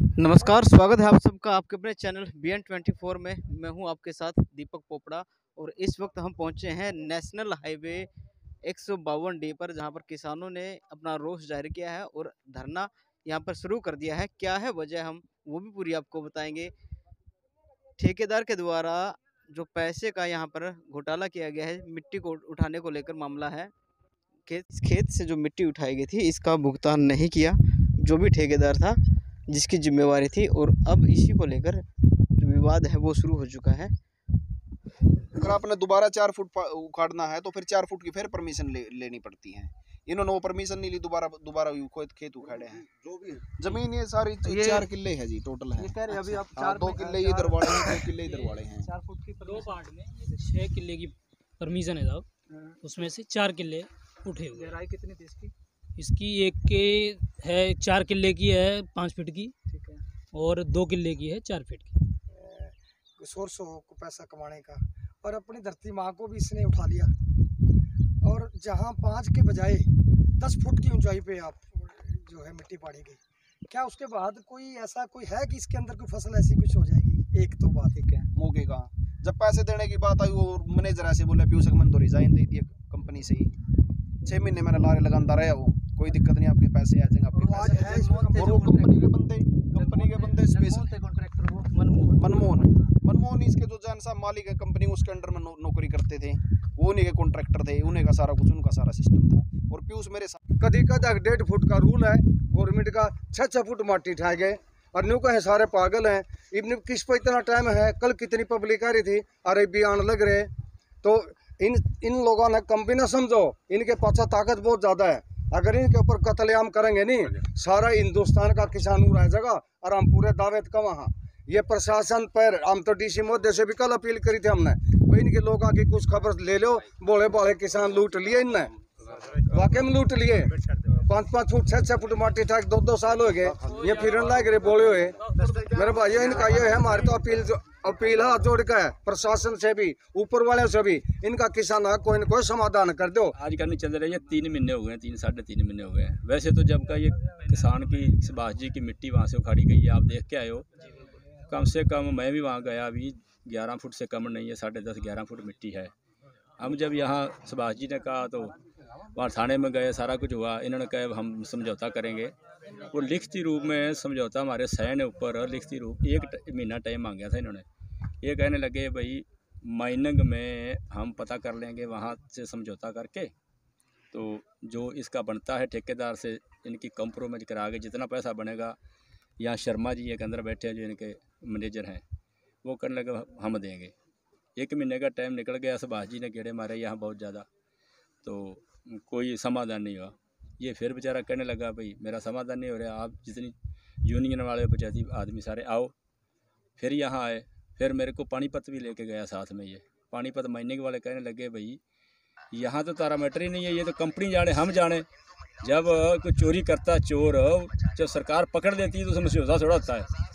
नमस्कार, स्वागत है आप सबका आपके अपने चैनल BN24 में। मैं हूं आपके साथ दीपक पोपड़ा और इस वक्त हम पहुंचे हैं नेशनल हाईवे 152D पर, जहां पर किसानों ने अपना रोष जाहिर किया है और धरना यहां पर शुरू कर दिया है। क्या है वजह, हम वो भी पूरी आपको बताएंगे। ठेकेदार के द्वारा जो पैसे का यहां पर घोटाला किया गया है, मिट्टी को उठाने को लेकर मामला है। खेत से जो मिट्टी उठाई गई थी इसका भुगतान नहीं किया जो भी ठेकेदार था, जिसकी जिम्मेवारी थी, और अब इसी को लेकर जो विवाद है वो शुरू हो चुका है। अगर आपने दोबारा 4 फुट उखाड़ना है तो फिर 4 फुट की फिर परमिशन लेनी पड़ती है। इन्होंने वो परमिशन नहीं ली, दोबारा खेत उखाड़े हैं। जो भी जमीन ये सारी 4 किले है जी, टोटल है। ये कह रहे अभी आप 2 किले इधर वाले हैं, 2 किले इधर वाले हैं। 4 फुट की 2 पार्ट में 6 किले की परमिशन है साहब, उसमें से 4 किले उठे हुए। गहराई कितनी थी इसकी? इसकी एक के है 4 किले की है 5 फीट की, ठीक है। और 2 किले की है 4 फीट की। सोर्स हो पैसा कमाने का, और अपनी धरती माँ को भी इसने उठा लिया। और जहाँ 5 के बजाय 10 फुट की ऊंचाई पे आप जो है मिट्टी पाड़ी गई, क्या उसके बाद कोई ऐसा कोई है कि इसके अंदर कोई फसल ऐसी कुछ हो जाएगी? एक तो बात ठीक है, मौके का जब पैसे देने की बात आई, वो मैनेजर ऐसे बोले पीयूष मन तो रिजाइन दे दिया कंपनी से ही। 6 महीने मैंने लारे लगाता रहा, वो कोई दिक्कत नहीं, आपके पैसे आ जाएंगे, आपके पैसे आ जाएंगे। और वो कंपनी के बंदे स्पेशल कॉन्ट्रैक्टर वो मनमोहन इसके जो जान साहब मालिक है कंपनी, उसके अंडर में नौकरी करते थे, वो उन्हीं के कॉन्ट्रैक्टर थे, उन्हीं का सारा कुछ, उनका सारा सिस्टम था। और पीयूष मेरे साथ कभी 1.5 फुट का रूल है गवर्नमेंट का, 6 फुट माटी उठाए गए। और न्यू कहे सारे पागल हैं, इतने किस पर इतना टाइम है? कल कितनी पब्लिक आ रही थी, अरे बयान लग रहे। तो इन लोगों ने कम भी ना समझो, इनके पास ताकत बहुत ज़्यादा है। अगर इनके ऊपर कत्लेआम करेंगे नहीं, सारा हिंदुस्तान का किसान रह जाएगा। और हम पूरे दावे का वहाँ ये प्रशासन पर, हम तो DC मोदी से भी कल अपील करी थी हमने, भाई इनके लोगों की कुछ खबर ले लो। बोले बड़े किसान लूट लिए इनने, वाकई में लूट लिए। 5-5 फुट 6-6 फुट माटी था, 2-2 साल हो गए ये फिरन लाग रहे बोले हुए। मेरे भाई इनका ये है, हमारी तो अपील हाथ जोड़ के है प्रशासन से भी, ऊपर वाले से भी, इनका किसान का कोई न कोई समाधान कर दो। आज करनी चल रही है, 3 महीने हो गए, 3-3.5 महीने हो गए हैं। वैसे तो जब का ये किसान की सुभाष जी की मिट्टी वहाँ से उखाड़ी गई है, आप देख के आए हो। कम से कम मैं भी वहाँ गया, अभी 11 फुट से कम नहीं है, 10.5-11 फुट मिट्टी है। हम जब यहाँ सुभाष जी ने कहा तो वहाँ थाने में गए, सारा कुछ हुआ, इन्होंने कहा हम समझौता करेंगे। वो लिखती रूप में समझौता हमारे सहन ऊपर लिखती रूप 1 महीना टाइम मांगा था इन्होंने। ये कहने लगे भाई माइनिंग में हम पता कर लेंगे वहाँ से समझौता करके, तो जो इसका बनता है ठेकेदार से इनकी कंप्रोमाइज करा के जितना पैसा बनेगा, यहाँ शर्मा जी एक अंदर बैठे हैं जो इनके मैनेजर हैं, वो करने लगे हम देंगे। 1 महीने का टाइम निकल गया, सुभाष जी ने गेड़े मारे यहाँ बहुत ज़्यादा, तो कोई समाधान नहीं हुआ। ये फिर बेचारा कहने लगा भाई मेरा समाधान नहीं हो रहा, आप जितनी यूनियन वाले पंचायती आदमी सारे आओ। फिर यहाँ आए, फिर मेरे को पानीपत भी लेके गया साथ में। ये पानीपत माइनिंग वाले कहने लगे भाई यहाँ तो तारा मैटर ही नहीं है, ये तो कंपनी जाने हम जाने। जब कोई चोरी करता चोर, जब सरकार पकड़ देती है तो उसमें समझौता थोड़ा होता है।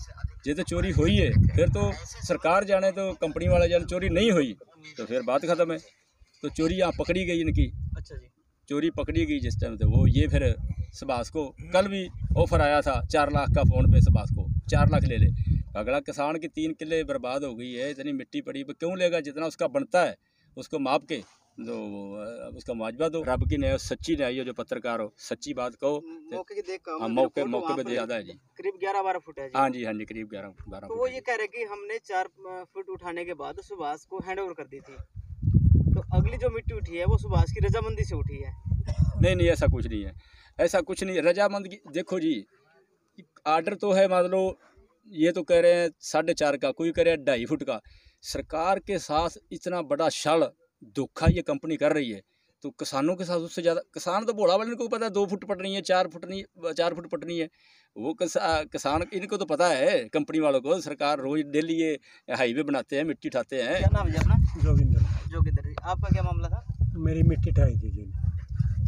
ये तो चोरी हुई है, फिर तो सरकार जाने तो कंपनी वाले जाने, चोरी नहीं हुई तो फिर बात ख़त्म है। तो चोरी यहाँ पकड़ी गई इनकी। अच्छा जी, चोरी पकड़ी गई जिस टाइम, तो वो ये फिर सुभाष को कल भी ऑफर आया था 4 लाख का, फ़ोन पे सुभाष को 4 लाख ले ले। अगला किसान की 3 किले बर्बाद हो गई है, इतनी मिट्टी पड़ी, क्यों लेगा? जितना उसका बनता है उसको माप के दो, उसका मुआवजा दो। रब की न्याय सच्ची न्याय हो, जो पत्रकार हो सच्ची बात कहो। मौके की देख हाँ, मौके पे ज़्यादा है जी, करीब 11-12 फुट है जी। हाँ जी, हाँ जी, करीब 11-12 तो वो ये कह रहे कि हमने 4 फुट उठाने के बाद सुभाष को हैंड ओवर कर दी थी, तो अगली जो मिट्टी उठी है वो सुभाष की रजामंदी से उठी है। नहीं, ऐसा कुछ नहीं है, ऐसा कुछ नहीं है। रजामंदी देखो जी, आर्डर तो है, मान लो ये तो कह रहे हैं 4.5 का, कोई कह रहे हैं 2.5 फुट का। सरकार के साथ इतना बड़ा छल धोखा ये कंपनी कर रही है, तो किसानों के साथ उससे ज़्यादा, किसान तो भोला वाले इनको पता है 2 फुट पटनी है, 4 फुट नहीं, 4 फुट पटनी है। वो किसान इनको तो पता है, कंपनी वालों को। सरकार रोज डेली ये हाईवे बनाते हैं, मिट्टी उठाते हैं। क्या नाम है अपना? जोगिंदर जी, आपका क्या मामला था? मेरी मिट्टी ढाई थी जी,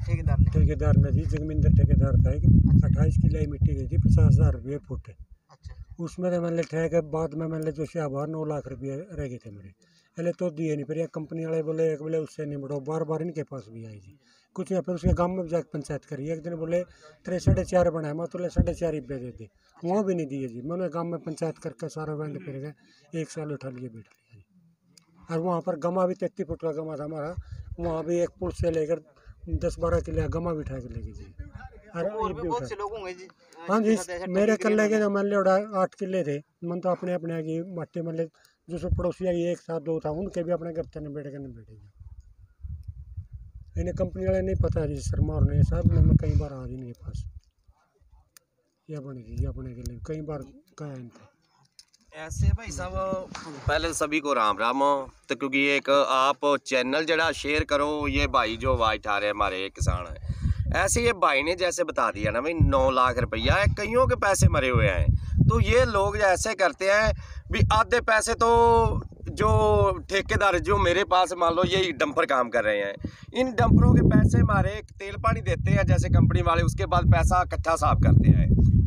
ठेकेदार ने जी जगमिंदर ठेकेदार था। 28 किलो मिट्टी गई थी, 50,000 रुपये फुट। अच्छा, उसमें तो मैंने ठेके बाद में मैंने जो से आभार 9 लाख रुपये रह गए थे मेरे, पहले तो दिए नहीं। फिर कंपनी वाले बोले उससे निपटो, बार बार इनके पास भी आई थी, कुछ नहीं, फिर उसके गांव में जाकर पंचायत करी। एक दिन बोले तेरे 4.5 बनाए, मैं तो 4.5 रुपये दे दे, वहाँ भी नहीं दिए जी। मैंने गांव में पंचायत करके सारा बैंड फिर गए, 1 साल उठा लिए बैठ लिया जी। और वहाँ पर गमा भी 33 फुट का गमा था हमारा, वहाँ भी एक पुल से लेकर 10-12 किले गमा भी उठा के लेके जी। और भी बहुत से लोग होंगे जी। हाँ जी, मेरे कल्ले के जो मान लो 8 किले थे, मन तो अपने अपने की मट्टी मान ले जो सब पड़ोसी आई 1 साथ 2 था, उनके भी अपने घर चने बैठ बैठे। इन्हें कंपनी वाले नहीं पता जी, शर्मा और नहीं साहब ने, मैं कई बार आ जी इनके पास, ये अपने के लिए कई बार कहा इनका। ऐसे भाई साहब पहले सभी को राम राम। तो क्योंकि एक आप चैनल जरा शेयर करो, ये भाई जो आवाज़ उठा रहे हैं हमारे किसान है, ऐसे ये भाई ने जैसे बता दिया ना भाई 9 लाख रुपया है, कईयों के पैसे मरे हुए हैं। तो ये लोग ऐसे करते हैं भी आधे पैसे तो जो ठेकेदार जो मेरे पास मान लो ये डंपर काम कर रहे हैं, इन डंपरों के पैसे हमारे तेल पानी देते हैं जैसे कंपनी वाले, उसके बाद पैसा इकट्ठा साफ करते हैं।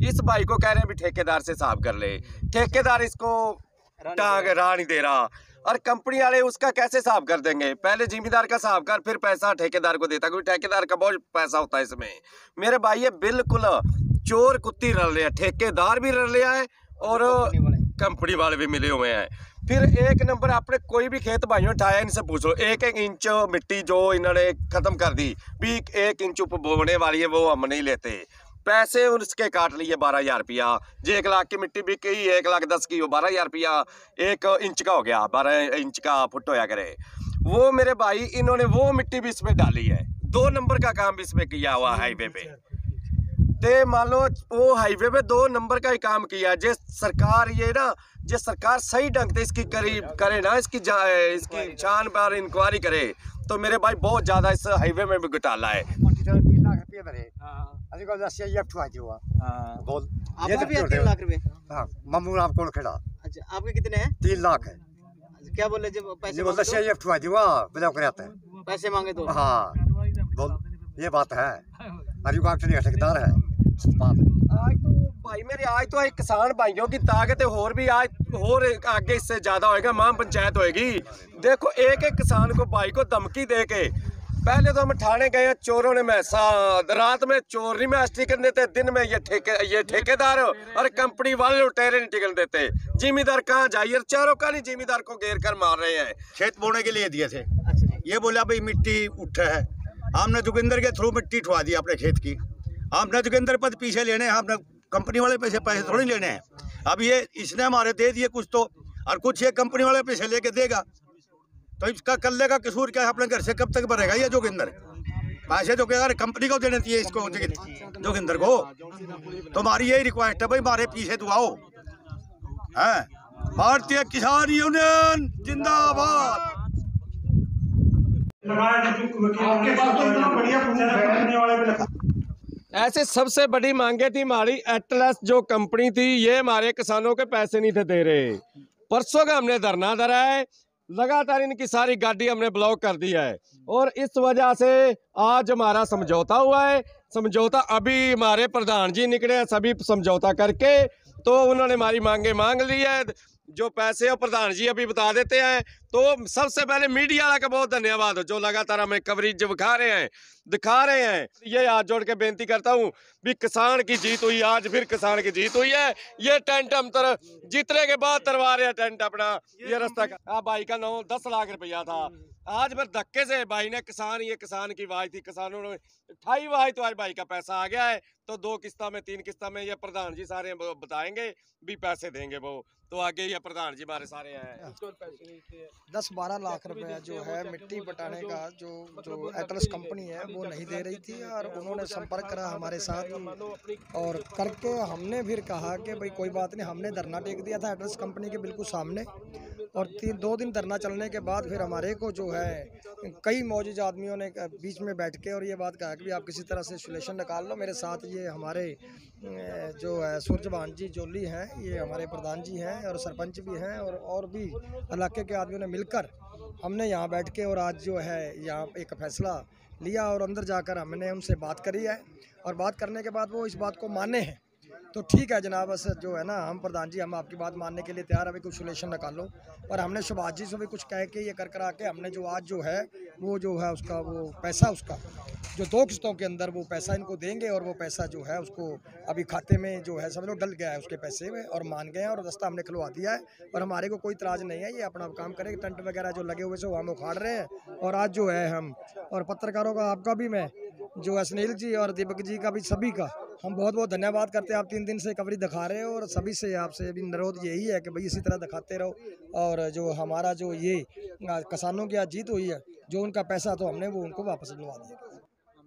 इस भाई को कह रहे हैं भी ठेकेदार से साफ कर ले, ठेकेदार इसको टांग राह नहीं दे रहा, और कंपनी वाले उसका कैसे साफ कर देंगे? पहले जिम्मेदार का साफ कर, फिर पैसा ठेकेदार को देता, क्योंकि ठेकेदार का बहुत पैसा होता है इसमें। मेरे भाई ये बिल्कुल चोर कुत्ती रल रहे हैं, ठेकेदार भी रल रहा है और कंपनी वाले भी मिले हुए हैं। फिर एक नंबर आपने कोई भी खेत भाइयों उठाया, इनसे पूछो 1-1 इंच मिट्टी जो इन्होंने खत्म कर दी, भी 1 इंच ऊपर बोने वाली है वो हम नहीं लेते, पैसे उसके काट लिए 12,000 रुपया। जो 1 लाख की मिट्टी बिकी 1,10,000 की, वो 12,000 रुपया 1 इंच का हो गया, 12 इंच का फुट होया करे। वो मेरे भाई इन्होंने वो मिट्टी भी इसमें डाली है, 2 नंबर का काम भी इसमें किया हुआ हाईवे पे। ते मान लो वो हाईवे पे 2 नंबर का ही काम किया। जे सरकार ये ना, जे सरकार सही ढंग से इसकी करे ना, इसकी जान पर इंक्वायरी करे, तो मेरे भाई बहुत ज्यादा इस हाईवे में भी घोटाला है। 3 लाख रुपये भरे, अभी को 10 ये ठुआ हुआ बोल, ये 3 लाख रुपए। हाँ, मम्मू नाम कौन खड़ा। अच्छा, आपके कितने हैं? 3 लाख है। क्या बोले जब पैसे बोल 10 ये ठुआ हुआ ब्लॉक रहता है, पैसे मांगे तो? हाँ बोल, ये बात है। अभी को ठेकेदार है आज तो भाई मेरे, आज तो एक किसान भाइयों की ताकत और भी आज और आगे इससे ज्यादा होएगा, मां पंचायत होएगी। देखो एक किसान को भाई को धमकी दे के, पहले तो हम ठाणे गए, चोरों ने रात में चोर नहीं में टिकन देते, दिन में ये ठेकेदार और कंपनी वाले लुटेरे नहीं टिकन देते। जिम्मेदार कहाँ जाइए, चारों का नहीं जिम्मेदार को घेर कर मार रहे हैं। खेत बोने के लिए दिए थे, ये बोला भाई मिट्टी उठा है, हमने जोगिंदर के थ्रू मिट्टी उठवा दी अपने खेत की। हमने जोगिंदर पद पीछे लेने हैं, हमने कंपनी वाले पैसे थोड़ी लेने हैं। अब ये इसने हमारे दे दिए कुछ तो, और कुछ ये कंपनी वाले पैसे लेके देगा, तो इसका कल्ले का कसूर क्या है? अपने घर से कब तक भरेगा ये जोगिंदर? पैसे तो क्या कंपनी को देने चाहिए इसको, जोगिंदर को। तो हमारी यही रिक्वेस्ट है भाई, हमारे पीछे दुआओ है। भारतीय किसान यूनियन जिंदाबाद। ऐसे सबसे बड़ी मांगे थी हमारी, एटलस जो कंपनी थी, ये हमारे किसानों के पैसे नहीं थे दे रहे। परसों का हमने धरना धरा है, लगातार इनकी सारी गाड़ी हमने ब्लॉक कर दिया है, और इस वजह से आज हमारा समझौता हुआ है। समझौता अभी हमारे प्रधान जी निकले हैं, सभी समझौता करके तो उन्होंने हमारी मांगे मांग ली है। जो पैसे और प्रधान जी अभी बता देते हैं। तो सबसे पहले मीडिया वाला का बहुत धन्यवाद हो, जो लगातार हमें कवरेज दिखा रहे हैं। ये हाथ जोड़ के बेनती करता हूँ भी किसान की जीत हुई, आज फिर किसान की जीत हुई है। ये टेंट हम जीतने के बाद तरवा रहे हैं टेंट अपना, ये रास्ता का भाई का 9-10 लाख रुपया था, आज फिर धक्के से भाई ने ये किसान की आवाज थी, किसानों ने 28 आवाज, तो आज भाई का पैसा आ गया है। तो 2 किस्ता में 3 किस्ता में ये प्रधान जी सारे बताएंगे भी पैसे देंगे वो, तो आगे ये प्रधान जी हमारे सारे हैं। 10-12 लाख रुपए जो है मिट्टी बटाने का जो एटलस कंपनी है वो नहीं दे रही थी, और उन्होंने संपर्क करा हमारे साथ, और करके हमने फिर कहा कि भाई कोई बात नहीं। हमने धरना टेक दिया था एटलस कंपनी के बिल्कुल सामने, और 2 दिन धरना चलने के बाद फिर हमारे को जो है कई मौजूद आदमियों ने बीच में बैठ के और ये बात कहा कि भी आप किसी तरह से सोल्यूशन निकाल लो। मेरे साथ ये हमारे जो है सूर्यभान जी जोली हैं, ये हमारे प्रधान जी हैं और सरपंच भी हैं, और भी इलाके के आदमियों ने मिलकर हमने यहाँ बैठ के और आज जो है यहाँ एक फ़ैसला लिया, और अंदर जाकर हमने उनसे बात करी है, और बात करने के बाद वो इस बात को माने हैं तो ठीक है जनाब, बस जो है ना, हम प्रधान जी हम आपकी बात मानने के लिए तैयार है, अभी कुछ सोल्यूशन निकालो। और हमने सुभाष जी से भी कुछ कह के ये कर करा के हमने जो आज जो है वो जो है उसका वो पैसा, उसका जो 2 किस्तों के अंदर वो पैसा इनको देंगे, और वो पैसा जो है उसको अभी खाते में जो है सब लोग डल गया है उसके पैसे में, और मान गए हैं, और रास्ता हमने खुलवा दिया है। और हमारे को कोई इतराज़ नहीं है, ये अपना काम करेंगे। टेंट वगैरह जो लगे हुए से वो हम उखाड़ रहे हैं। और आज जो है हम और पत्रकारों का, आपका भी, मैं जो है सुनील जी और दीपक जी का भी, सभी का हम बहुत बहुत धन्यवाद करते हैं। आप 3 दिन से कवरेज दिखा रहे हो, और सभी से आपसे भी अनुरोध यही है कि भाई इसी तरह दिखाते रहो। और जो हमारा जो ये किसानों की आज जीत हुई है, जो उनका पैसा तो हमने वो उनको वापस दिलवा दिया।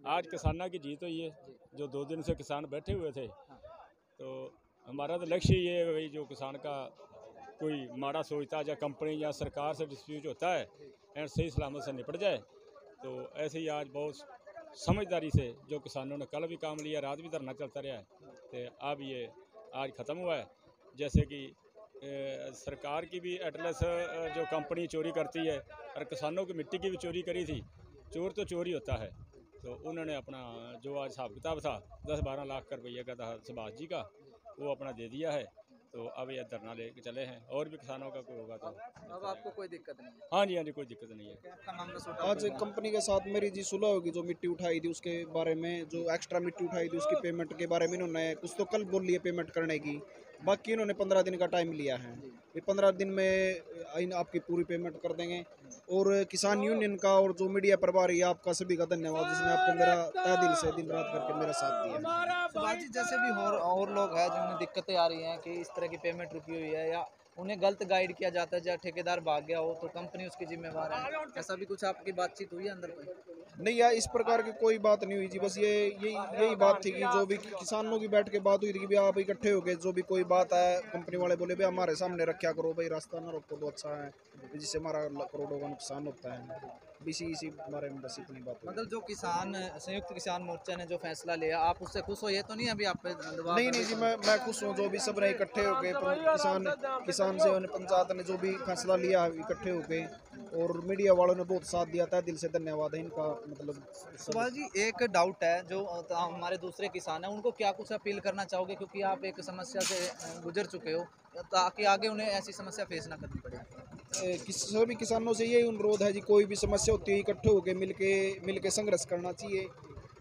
आज किसानों की जीत हुई है, जो 2 दिन से किसान बैठे हुए थे। तो हमारा तो लक्ष्य ये है भाई, जो किसान का कोई माड़ा सोचता है या कंपनी या सरकार से डिस्प्यूट होता है, एंड सही सलामत से निपट जाए। तो ऐसे ही आज बहुत समझदारी से जो किसानों ने कल भी काम लिया, रात भी धरना चलता रहा है, तो अब ये आज ख़त्म हुआ है। जैसे कि सरकार की भी एटलस जो कंपनी चोरी करती है, और किसानों की मिट्टी की भी चोरी करी थी। चोर तो चोरी होता है, तो उन्होंने अपना जो आज हिसाब किताब था 10-12 लाख रुपये का था सुभाष जी का, वो अपना दे दिया है। तो अब ये धरना लेके चले हैं, और भी किसानों का कोई होगा तो अब आपको कोई दिक्कत नहीं है? हाँ जी, कोई दिक्कत नहीं है। आज कंपनी के साथ मेरी जी सुलह होगी, जो मिट्टी उठाई थी उसके बारे में, जो एक्स्ट्रा मिट्टी उठाई थी उसकी पेमेंट के बारे में इन्होंने कुछ तो कल बोल लिया पेमेंट करने की, बाकी इन्होंने 15 दिन का टाइम लिया है। ये 15 दिन में आपकी पूरी पेमेंट कर देंगे। और किसान यूनियन का और जो मीडिया प्रभारी है, आपका सभी का धन्यवाद, जिसने आपको मेरा तहे दिल से दिन रात करके मेरा साथ दिया। सुभाष जी, जैसे भी और लोग हैं जिन्हें दिक्कतें आ रही हैं कि इस तरह की पेमेंट रुकी हुई है, या उन्हें गलत गाइड किया जाता है, या ठेकेदार भाग गया हो तो कंपनी उसकी जिम्मेवार है, ऐसा भी कुछ आपकी बातचीत हुई है अंदर कोई? नहीं यार, इस प्रकार की कोई बात नहीं हुई जी। बस यही बात थी कि जो भी किसानों की बैठ के बात हुई थी कि भाई आप इकट्ठे हो गए, जो भी कोई बात है कंपनी वाले बोले भाई हमारे सामने रखा करो, भाई रास्ता ना रोको तो अच्छा है, जिससे हमारा करोड़ों का नुकसान होता है। इसी बारे में बस इतनी बात। मतलब जो किसान संयुक्त किसान मोर्चा ने जो फैसला लिया, आप उससे खुश हो? ये तो नहीं अभी आप पे दबाव? नहीं जी, मैं खुश हूँ। जो भी सब ने इकट्ठे हो गए, किसान से पंचायत ने जो भी फैसला लिया इकट्ठे हो गए, और मीडिया वालों ने बहुत साथ दिया था, दिल से धन्यवाद है इनका। मतलब सुभाष जी, एक डाउट है, जो हमारे दूसरे किसान हैं उनको क्या कुछ अपील करना चाहोगे, क्योंकि आप एक समस्या से गुजर चुके हो, ताकि आगे उन्हें ऐसी समस्या फेस ना करनी पड़े? सभी किसानों से यही अनुरोध है जी, कोई भी समस्या होती है इकट्ठे होकर मिलके संघर्ष करना चाहिए।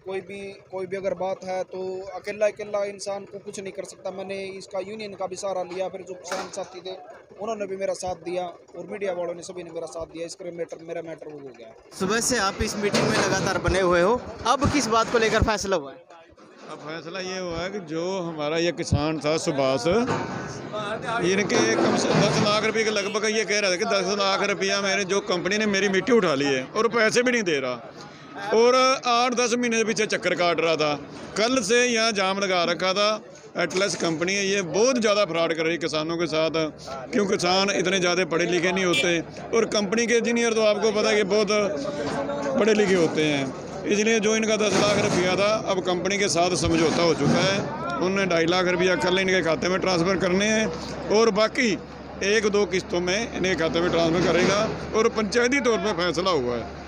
कोई भी अगर बात है तो अकेला इंसान को कुछ नहीं कर सकता। मैंने इसका यूनियन का भी सहारा लिया, फिर जो किसान साथी थे उन्होंने भी मेरा साथ दिया, और मीडिया वालों ने सभी ने मेरा साथ दिया। इसका मेरा मैटर वो हो गया। सुबह से आप इस मीटिंग में लगातार बने हुए हो, अब किस बात को लेकर फैसला हुआ है? अब फैसला ये हुआ है कि जो हमारा ये किसान था सुभाष, इनके कम से 10 लाख रुपए के लगभग ये कह रहा था कि 10 लाख रुपया मैंने जो कंपनी ने मेरी मिट्टी उठा ली है, और पैसे भी नहीं दे रहा, और 8-10 महीने से पीछे चक्कर काट रहा था। कल से यहाँ जाम लगा रखा था। एटलस कंपनी है, ये बहुत ज़्यादा फ्रॉड कर रही है किसानों के साथ, क्योंकि किसान इतने ज़्यादा पढ़े लिखे नहीं होते, और कंपनी के इंजीनियर तो आपको पता है कि बहुत पढ़े लिखे होते हैं। इसलिए जो इनका 10 लाख रुपया था, अब कंपनी के साथ समझौता हो चुका है। उन्होंने 2.5 लाख रुपया कल इनके खाते में ट्रांसफ़र करने हैं, और बाकी 1-2 किस्तों में इनके खाते में ट्रांसफ़र करेगा, और पंचायती तौर पर फैसला हुआ है।